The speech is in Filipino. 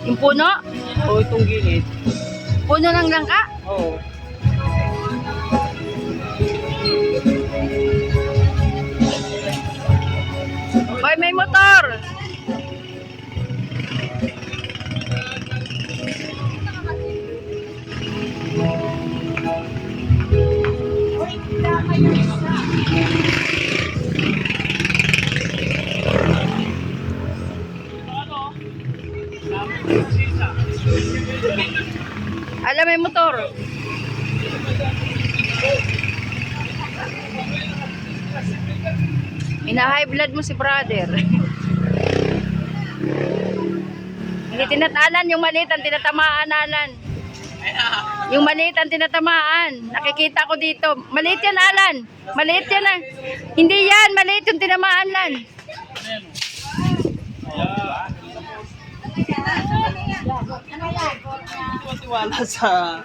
Yung puno? Oo, itong gilid. Puno ng langka? Oo. Hoy, may motor! Alam, may motor. Ina-high blood mo si brother. Hindi tinatalan, yung maliit ang tinatamaan, Alan. Yung maliit ang tinatamaan. Nakikita ko dito. Maliit yan, Alan. Maliit yan. Ah. Hindi yan, maliit yung tinamaan, Lan. Tiwala sa